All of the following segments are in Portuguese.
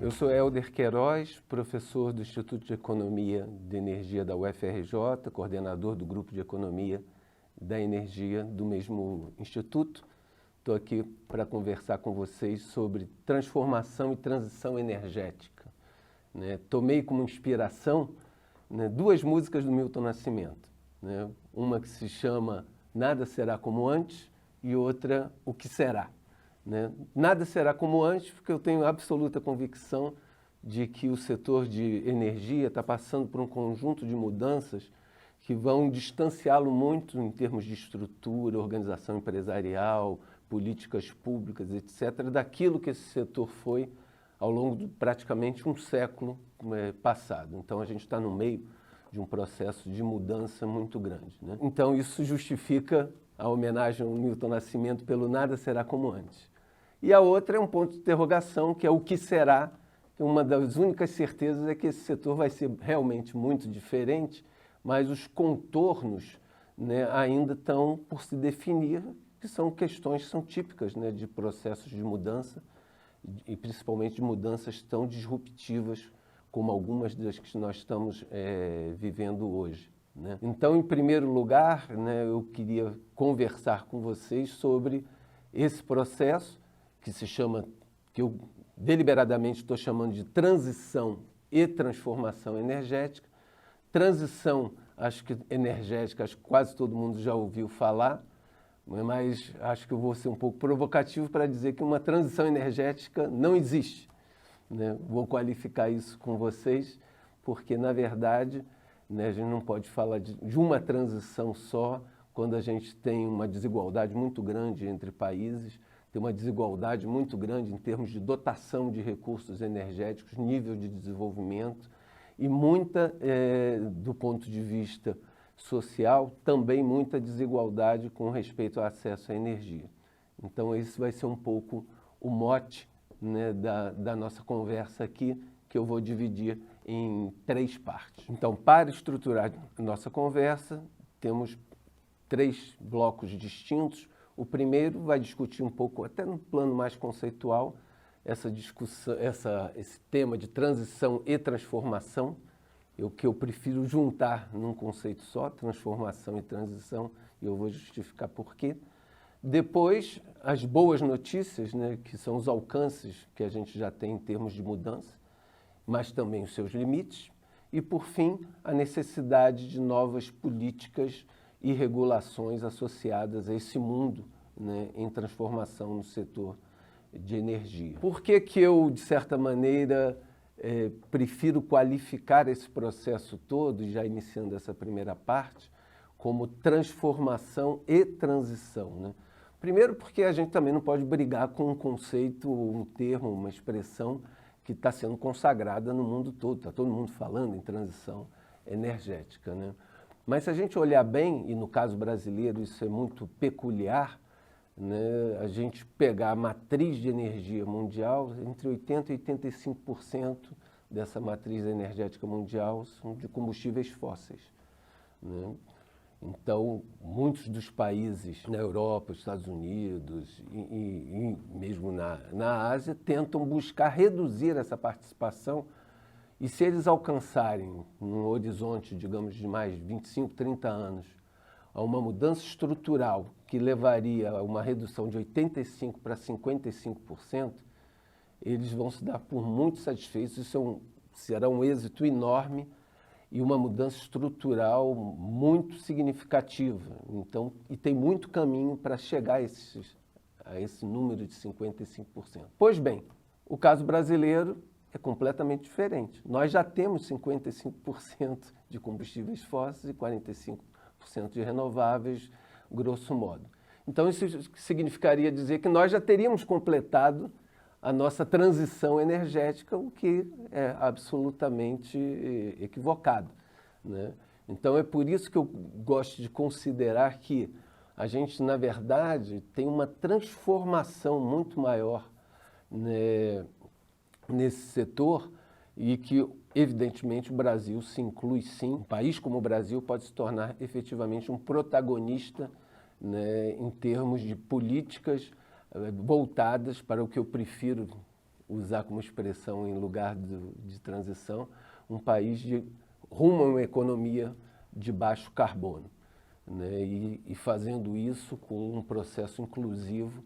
Eu sou Hélder Queiroz, professor do Instituto de Economia de Energia da UFRJ, coordenador do Grupo de Economia da Energia do mesmo instituto. Estou aqui para conversar com vocês sobre transformação e transição energética. Tomei como inspiração duas músicas do Milton Nascimento. Uma que se chama Nada Será Como Antes e outra O Que Será. Nada será como antes, porque eu tenho absoluta convicção de que o setor de energia está passando por um conjunto de mudanças que vão distanciá-lo muito em termos de estrutura, organização empresarial, políticas públicas, etc., daquilo que esse setor foi ao longo de praticamente um século passado. Então, a gente está no meio de um processo de mudança muito grande. Então, isso justifica a homenagem ao Milton Nascimento pelo Nada Será Como Antes. E a outra é um ponto de interrogação, que é o que será. Uma das únicas certezas é que esse setor vai ser realmente muito diferente, mas os contornos ainda estão por se definir, que são questões que são típicas de processos de mudança, e principalmente de mudanças tão disruptivas como algumas das que nós estamos vivendo hoje. Então, em primeiro lugar, eu queria conversar com vocês sobre esse processo, que se chama, que eu deliberadamente estou chamando de transição e transformação energética. Transição, acho que energética, acho que quase todo mundo já ouviu falar, mas acho que eu vou ser um pouco provocativo para dizer que uma transição energética não existe. Vou qualificar isso com vocês, porque, na verdade, a gente não pode falar de uma transição só quando a gente tem uma desigualdade muito grande entre países, tem uma desigualdade muito grande em termos de dotação de recursos energéticos, nível de desenvolvimento e muita, do ponto de vista social, também muita desigualdade com respeito ao acesso à energia. Então, esse vai ser um pouco o mote da nossa conversa aqui, que eu vou dividir em três partes. Então, para estruturar nossa conversa, temos três blocos distintos. O primeiro vai discutir um pouco, até no plano mais conceitual, essa discussão, esse tema de transição e transformação, que eu prefiro juntar num conceito só, transformação e transição, e eu vou justificar por quê. Depois, as boas notícias, que são os alcances que a gente já tem em termos de mudança, mas também os seus limites. E, por fim, a necessidade de novas políticas e regulações associadas a esse mundo em transformação no setor de energia. Por que que eu, de certa maneira, prefiro qualificar esse processo todo, já iniciando essa primeira parte, como transformação e transição? Primeiro porque a gente também não pode brigar com um conceito, um termo, uma expressão que está sendo consagrada no mundo todo, está todo mundo falando em transição energética. Mas se a gente olhar bem, e no caso brasileiro isso é muito peculiar, a gente pegar a matriz de energia mundial, entre 80% e 85% dessa matriz energética mundial são de combustíveis fósseis. Então, muitos dos países na Europa, Estados Unidos e mesmo na Ásia tentam buscar reduzir essa participação. E se eles alcançarem, num horizonte, digamos, de mais 25, 30 anos, a uma mudança estrutural que levaria a uma redução de 85% para 55%, eles vão se dar por muito satisfeitos. Isso será um êxito enorme e uma mudança estrutural muito significativa. Então, e tem muito caminho para chegar a esse número de 55%. Pois bem, o caso brasileiro é completamente diferente. Nós já temos 55% de combustíveis fósseis e 45% de renováveis, grosso modo. Então, isso significaria dizer que nós já teríamos completado a nossa transição energética, o que é absolutamente equivocado. Então, é por isso que eu gosto de considerar que a gente, na verdade, tem uma transformação muito maior nesse setor e que, evidentemente, o Brasil se inclui sim. Um país como o Brasil pode se tornar efetivamente um protagonista em termos de políticas voltadas para o que eu prefiro usar como expressão em lugar de transição, um país rumo a uma economia de baixo carbono, né? E fazendo isso com um processo inclusivo,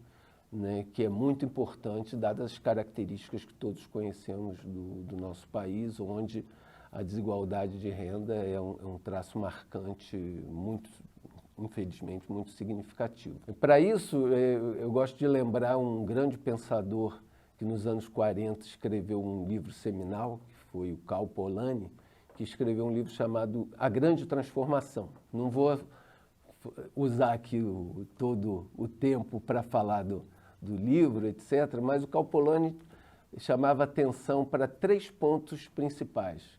né, que é muito importante, dadas as características que todos conhecemos do nosso país, onde a desigualdade de renda é um traço marcante, infelizmente, muito significativo. Para isso, eu gosto de lembrar um grande pensador que nos anos 40 escreveu um livro seminal, que foi o Karl Polanyi, que escreveu um livro chamado A Grande Transformação. Não vou usar aqui todo o tempo para falar do livro, etc., mas o Karl Polanyi chamava atenção para 3 pontos principais.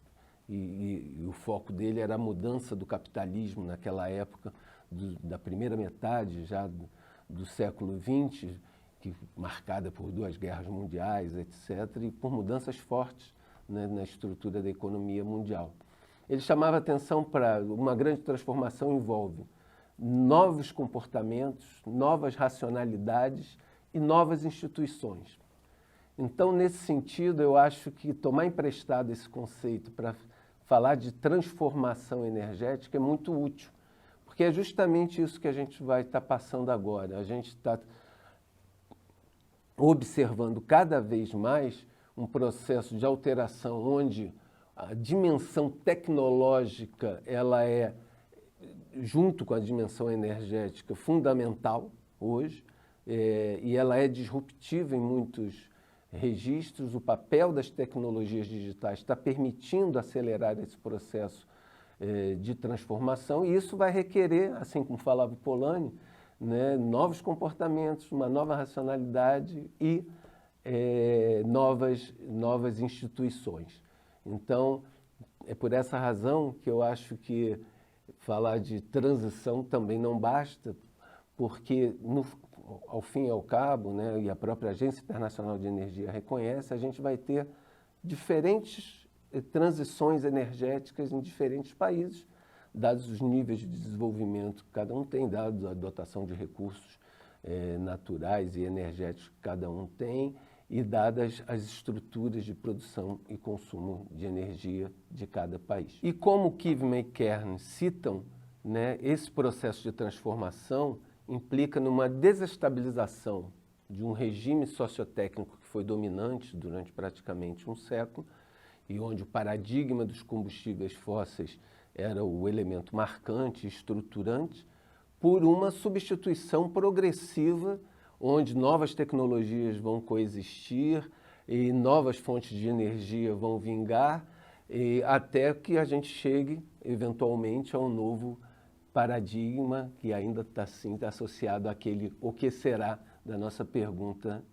E o foco dele era a mudança do capitalismo naquela época, da primeira metade já do século XX, marcada por 2 guerras mundiais, etc., e por mudanças fortes, né, na estrutura da economia mundial. Ele chamava atenção para uma grande transformação envolve novos comportamentos, novas racionalidades e novas instituições. Então, nesse sentido, eu acho que tomar emprestado esse conceito para falar de transformação energética é muito útil, porque é justamente isso que a gente vai estar passando agora. A gente está observando cada vez mais um processo de alteração onde a dimensão tecnológica ela é, junto com a dimensão energética, fundamental hoje, e ela é disruptiva em muitos registros. O papel das tecnologias digitais está permitindo acelerar esse processo de transformação, e isso vai requerer, assim como falava o Polanyi, né, novos comportamentos, uma nova racionalidade e novas instituições. Então, é por essa razão que eu acho que falar de transição também não basta, porque, ao fim e ao cabo, né, e a própria Agência Internacional de Energia reconhece, a gente vai ter diferentes transições energéticas em diferentes países, dados os níveis de desenvolvimento que cada um tem, dado a dotação de recursos naturais e energéticos que cada um tem, e dadas as estruturas de produção e consumo de energia de cada país. E como Kivman e Kern citam, né, esse processo de transformação implica numa desestabilização de um regime sociotécnico que foi dominante durante praticamente um século, e onde o paradigma dos combustíveis fósseis era o elemento marcante e estruturante, por uma substituição progressiva, onde novas tecnologias vão coexistir e novas fontes de energia vão vingar, até que a gente chegue, eventualmente, a um novo paradigma que ainda está associado àquele o que será da nossa pergunta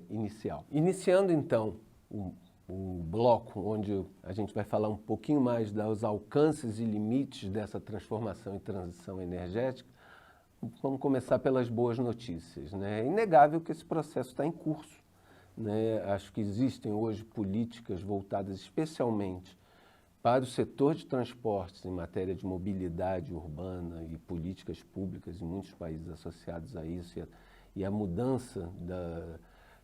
inicial. Iniciando, então, o bloco onde a gente vai falar um pouquinho mais dos alcances e limites dessa transformação e transição energética, vamos começar pelas boas notícias, né? É inegável que esse processo está em curso, né? Acho que existem hoje políticas voltadas especialmente para o setor de transportes em matéria de mobilidade urbana e políticas públicas em muitos países associados a isso, e a mudança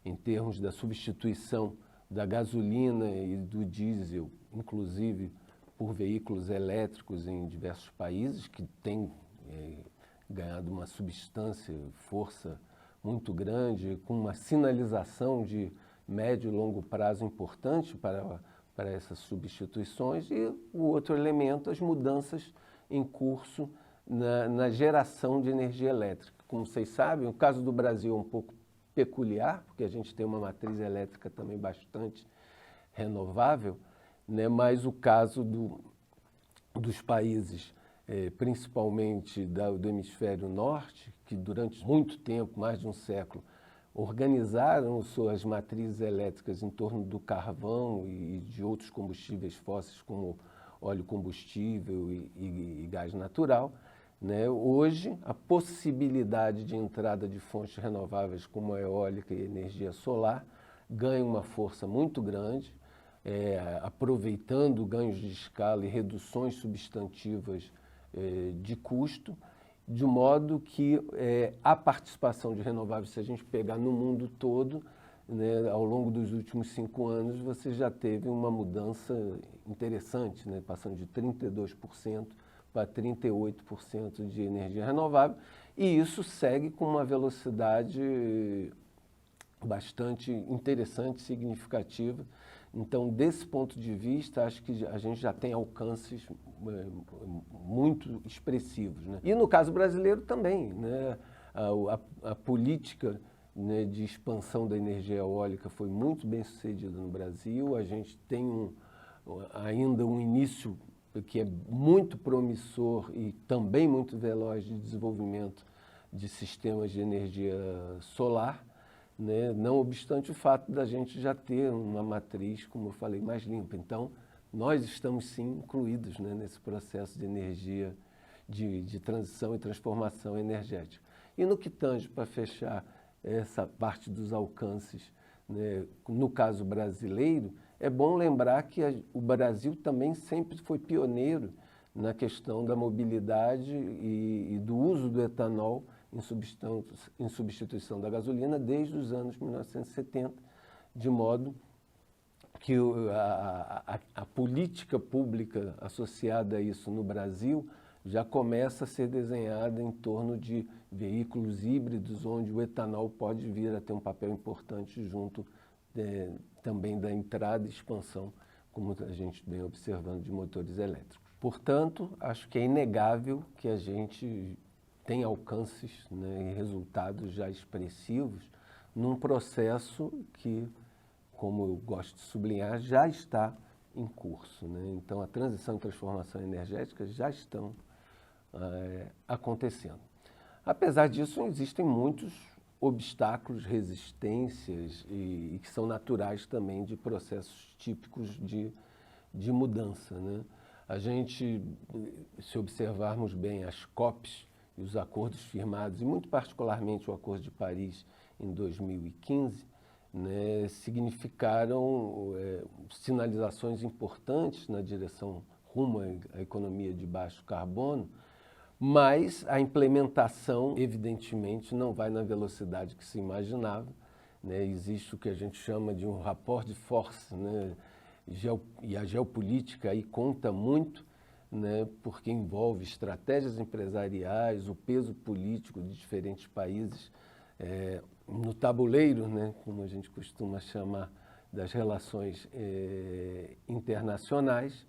em termos da substituição da gasolina e do diesel, inclusive por veículos elétricos em diversos países que têm ganhado uma força muito grande, com uma sinalização de médio e longo prazo importante para essas substituições. E o outro elemento, as mudanças em curso na geração de energia elétrica. Como vocês sabem, o caso do Brasil é um pouco peculiar, porque a gente tem uma matriz elétrica também bastante renovável, né? Mas o caso dos países, principalmente do hemisfério norte, que durante muito tempo, mais de um século, organizaram suas matrizes elétricas em torno do carvão e de outros combustíveis fósseis, como óleo combustível e gás natural, né? Hoje, a possibilidade de entrada de fontes renováveis como a eólica e a energia solar ganha uma força muito grande, aproveitando ganhos de escala e reduções substantivas de custo, de modo que a participação de renováveis, se a gente pegar no mundo todo, né, ao longo dos últimos 5 anos, você já teve uma mudança interessante, né, passando de 32% para 38% de energia renovável, e isso segue com uma velocidade bastante interessante, significativa. Então, desse ponto de vista, acho que a gente já tem alcances muito expressivos, né? E no caso brasileiro também, né? A política, né, de expansão da energia eólica foi muito bem sucedida no Brasil. A gente tem ainda um início que é muito promissor e também muito veloz de desenvolvimento de sistemas de energia solar, né? Não obstante o fato da gente já ter uma matriz, como eu falei, mais limpa. Então, nós estamos sim incluídos, né, nesse processo de energia, de transição e transformação energética. E no que tange, para fechar essa parte dos alcances, né, no caso brasileiro, é bom lembrar que o Brasil também sempre foi pioneiro na questão da mobilidade e do uso do etanol em substituição da gasolina desde os anos 1970, de modo que a política pública associada a isso no Brasil já começa a ser desenhada em torno de veículos híbridos, onde o etanol pode vir a ter um papel importante junto também da entrada e expansão, como a gente vem observando, de motores elétricos. Portanto, acho que é inegável que a gente tem alcances, né, e resultados já expressivos num processo que, como eu gosto de sublinhar, já está em curso, né? Então, a transição e transformação energética já estão acontecendo. Apesar disso, existem muitos obstáculos, resistências e que são naturais também de processos típicos de mudança, né? A gente, se observarmos bem as COPs e os acordos firmados, e muito particularmente o Acordo de Paris em 2015, né, significaram sinalizações importantes na direção rumo à economia de baixo carbono, mas a implementação, evidentemente, não vai na velocidade que se imaginava, né? Existe o que a gente chama de um rapport de force, né? E a geopolítica aí conta muito, né? Porque envolve estratégias empresariais, o peso político de diferentes países no tabuleiro, né? Como a gente costuma chamar, das relações internacionais,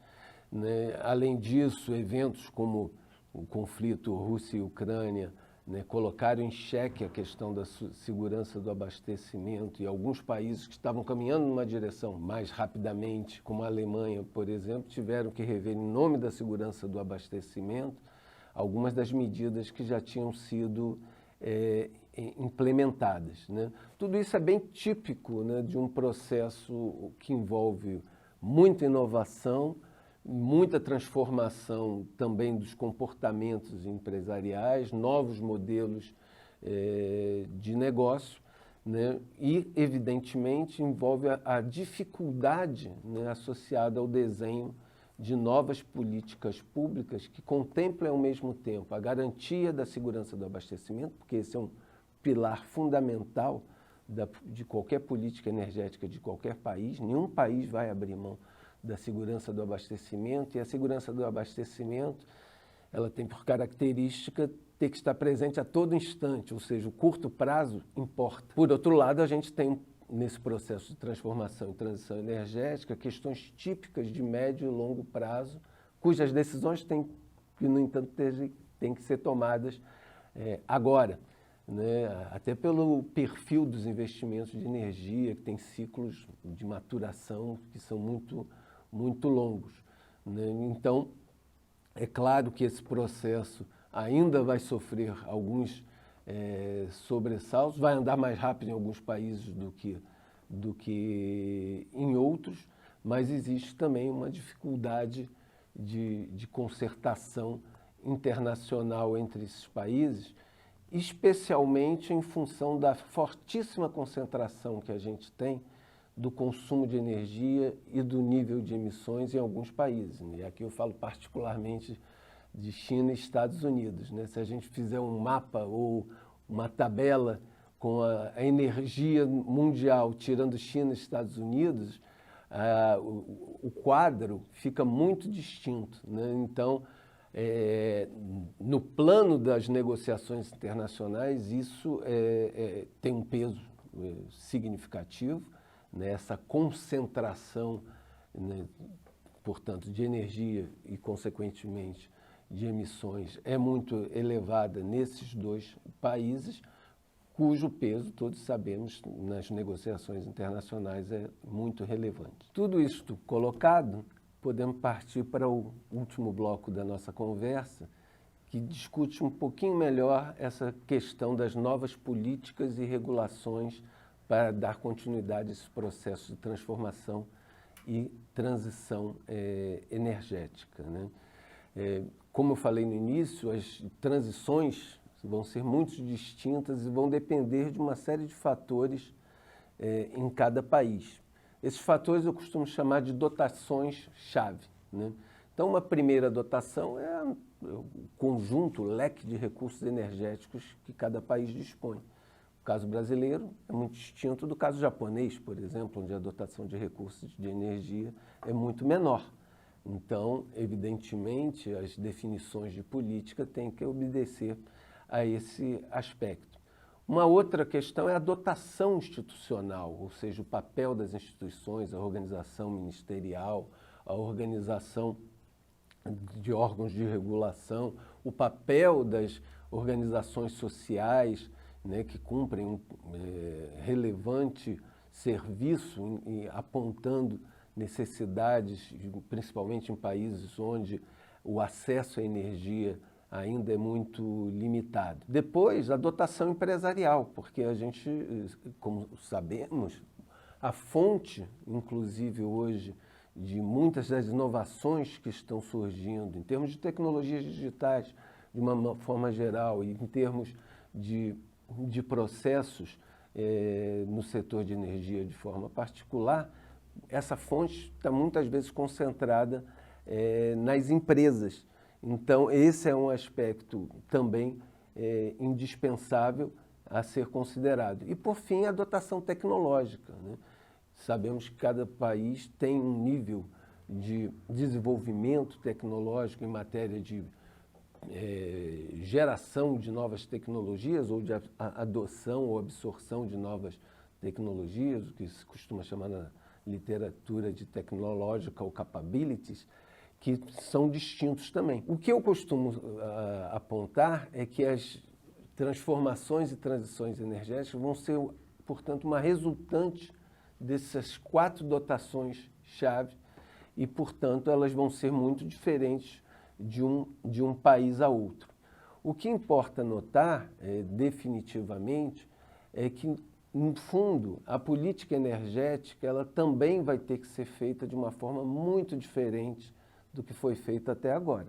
né? Além disso, eventos como o conflito Rússia e Ucrânia, né, colocaram em xeque a questão da segurança do abastecimento, e alguns países que estavam caminhando numa direção mais rapidamente, como a Alemanha, por exemplo, tiveram que rever, em nome da segurança do abastecimento, algumas das medidas que já tinham sido implementadas, né? Tudo isso é bem típico, né, de um processo que envolve muita inovação, muita transformação também dos comportamentos empresariais, novos modelos de negócio, né? E, evidentemente, envolve a dificuldade, né, associada ao desenho de novas políticas públicas que contemplem ao mesmo tempo a garantia da segurança do abastecimento, porque esse é um pilar fundamental de qualquer política energética de qualquer país. Nenhum país vai abrir mão da segurança do abastecimento, e a segurança do abastecimento, ela tem por característica ter que estar presente a todo instante, ou seja, o curto prazo importa. Por outro lado, a gente tem, nesse processo de transformação e transição energética, questões típicas de médio e longo prazo, cujas decisões têm, no entanto, têm que ser tomadas agora, né? Até pelo perfil dos investimentos de energia, que tem ciclos de maturação que são muito longos, né? Então, é claro que esse processo ainda vai sofrer alguns sobressaltos, vai andar mais rápido em alguns países do que em outros, mas existe também uma dificuldade de concertação internacional entre esses países, especialmente em função da fortíssima concentração que a gente tem do consumo de energia e do nível de emissões em alguns países. E aqui eu falo particularmente de China e Estados Unidos, né? Se a gente fizer um mapa ou uma tabela com a energia mundial, tirando China e Estados Unidos, o quadro fica muito distinto, né? Então, no plano das negociações internacionais, isso tem um peso significativo, né? Essa concentração, né, portanto, de energia e, consequentemente, de emissões é muito elevada nesses dois países, cujo peso, todos sabemos, nas negociações internacionais é muito relevante. Tudo isto colocado, podemos partir para o último bloco da nossa conversa, que discute um pouquinho melhor essa questão das novas políticas e regulações para dar continuidade a esse processo de transformação e transição energética, né? Como eu falei no início, as transições vão ser muito distintas e vão depender de uma série de fatores em cada país. Esses fatores eu costumo chamar de dotações-chave, né? Então, uma primeira dotação é o conjunto, o leque de recursos energéticos que cada país dispõe. O caso brasileiro é muito distinto do caso japonês, por exemplo, onde a dotação de recursos de energia é muito menor. Então, evidentemente, as definições de política têm que obedecer a esse aspecto. Uma outra questão é a dotação institucional, ou seja, o papel das instituições, a organização ministerial, a organização de órgãos de regulação, o papel das organizações sociais, né, que cumprem um relevante serviço apontando necessidades, principalmente em países onde o acesso à energia ainda é muito limitado. Depois, a dotação empresarial, porque a gente, como sabemos, a fonte, inclusive hoje, de muitas das inovações que estão surgindo, em termos de tecnologias digitais, de uma forma geral, e em termos de processos no setor de energia de forma particular, essa fonte está muitas vezes concentrada nas empresas. Então, esse é um aspecto também indispensável a ser considerado. E, por fim, a dotação tecnológica, né? Sabemos que cada país tem um nível de desenvolvimento tecnológico em matéria de geração de novas tecnologias ou de adoção ou absorção de novas tecnologias, o que se costuma chamar na literatura de technological capabilities, que são distintos também. O que eu costumo apontar é que as transformações e transições energéticas vão ser, portanto, uma resultante dessas 4 dotações-chave e, portanto, elas vão ser muito diferentes de um país a outro. O que importa notar, definitivamente, é que, no fundo, a política energética ela também vai ter que ser feita de uma forma muito diferente do que foi feito até agora,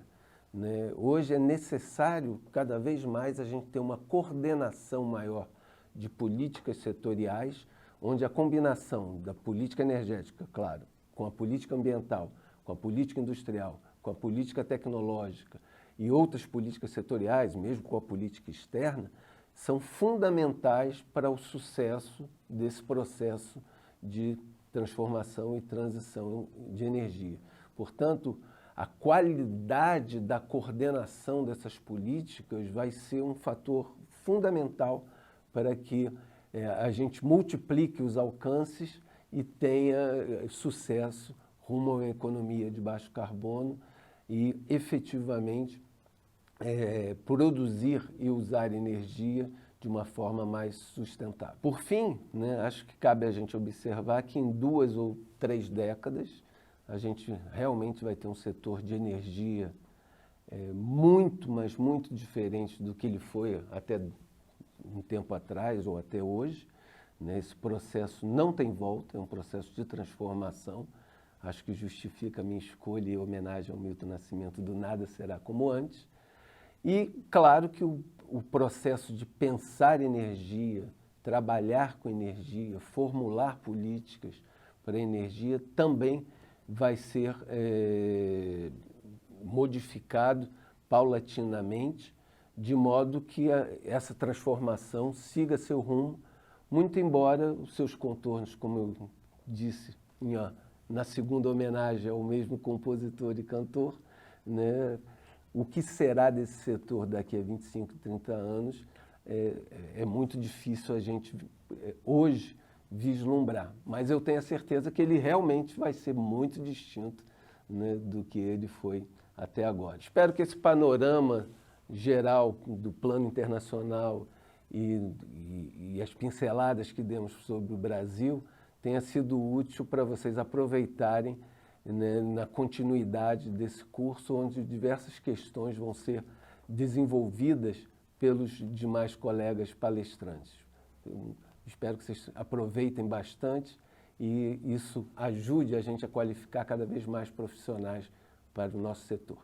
né? Hoje é necessário, cada vez mais, a gente ter uma coordenação maior de políticas setoriais, onde a combinação da política energética, claro, com a política ambiental, com a política industrial, com a política tecnológica e outras políticas setoriais, mesmo com a política externa, são fundamentais para o sucesso desse processo de transformação e transição de energia. Portanto, a qualidade da coordenação dessas políticas vai ser um fator fundamental para que a gente multiplique os alcances e tenha sucesso rumo a uma economia de baixo carbono e, efetivamente, produzir e usar energia de uma forma mais sustentável. Por fim, né, acho que cabe a gente observar que em 2 ou 3 décadas a gente realmente vai ter um setor de energia muito, mas muito diferente do que ele foi até um tempo atrás ou até hoje, né? Esse processo não tem volta, é um processo de transformação. Acho que justifica a minha escolha e homenagem ao Milton Nascimento, do nada será como antes. E, claro, que o processo de pensar energia, trabalhar com energia, formular políticas para a energia também vai ser modificado paulatinamente, de modo que essa transformação siga seu rumo muito embora os seus contornos, como eu disse na segunda homenagem ao mesmo compositor e cantor, né, o que será desse setor daqui a 25, 30 anos é muito difícil a gente hoje vislumbrar. Mas eu tenho a certeza que ele realmente vai ser muito distinto, né, do que ele foi até agora. Espero que esse panorama geral do plano internacional e as pinceladas que demos sobre o Brasil tenha sido útil para vocês aproveitarem, né, na continuidade desse curso, onde diversas questões vão ser desenvolvidas pelos demais colegas palestrantes. Eu espero que vocês aproveitem bastante e isso ajude a gente a qualificar cada vez mais profissionais para o nosso setor.